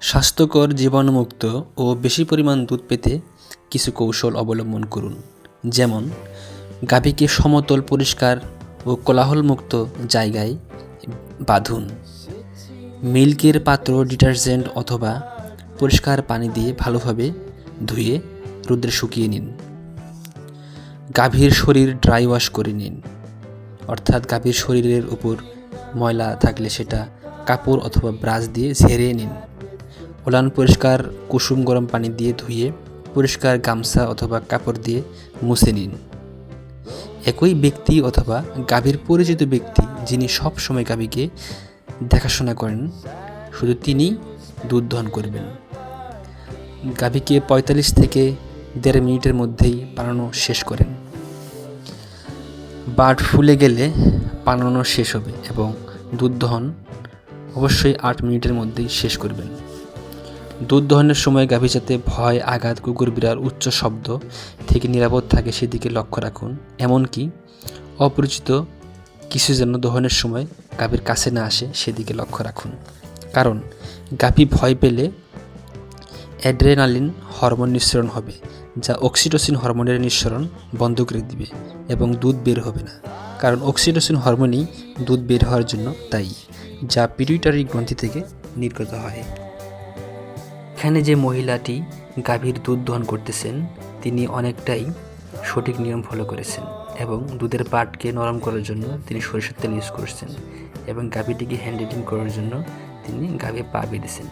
স্বাস্থ্যকর, জীবাণুমুক্ত ও বেশি পরিমাণ দুধ পেতে কিছু কৌশল অবলম্বন করুন। যেমন, গাভীকে সমতল, পরিষ্কার ও কোলাহলমুক্ত জায়গায় বাঁধুন। মিল্কের পাত্র ডিটারজেন্ট অথবা পরিষ্কার পানি দিয়ে ভালোভাবে ধুয়ে রোদে শুকিয়ে নিন। গাভীর শরীর ড্রাই ওয়াশ করে নিন, অর্থাৎ গাভীর শরীরের উপর ময়লা থাকলে সেটা কাপড় অথবা ব্রাশ দিয়ে ঝেড়ে নিন। ওলান পরিষ্কার কুসুম গরম পানি দিয়ে ধুয়ে পরিষ্কার গামছা অথবা কাপড় দিয়ে মুছে নিন। একই ব্যক্তি অথবা গাভীর পরিচিত ব্যক্তি যিনি সব সময় গাভীকে দেখাশোনা করেন, শুধু তিনি দুধ দহন করবেন। গাভীকে 45 থেকে 1.5 মিনিটের মধ্যেই পানানো শেষ করেন। বাট ফুলে গেলে পানানো শেষ হবে এবং দুধ দহন অবশ্যই 8 মিনিটের মধ্যেই শেষ করবেন। দুধ দহনের সময় গাভী যাতে ভয়, আঘাত, কুকুর, বিড়াল, উচ্চ শব্দ থেকে নিরাপদ থাকে সেদিকে লক্ষ্য রাখুন। এমনকি অপরিচিত কিছু যেন দহনের সময় গাভীর কাছে না আসে সেদিকে লক্ষ্য রাখুন। কারণ গাভী ভয় পেলে অ্যাড্রেনালিন হরমোন নিঃসরণ হবে, যা অক্সিটোসিন হরমোনের নিঃসরণ বন্ধ করে দিবে এবং দুধ বের হবে না। কারণ অক্সিটোসিন হরমোনই দুধ বের হওয়ার জন্য দায়ী, যা পিটুইটারি গ্রন্থি থেকে নির্গত হয়। এখানে যে মহিলাটি গাভীর দুধ দহন করতেছেন, তিনি অনেকটাই সঠিক নিয়ম ফলো করেছেন এবং দুধের পাটকে নরম করার জন্য তিনি সরিষার তেল ইউজ করেছেন এবং গাভীটিকে হ্যান্ডেলিং করার জন্য তিনি গাভীর পা বেঁধেছেন।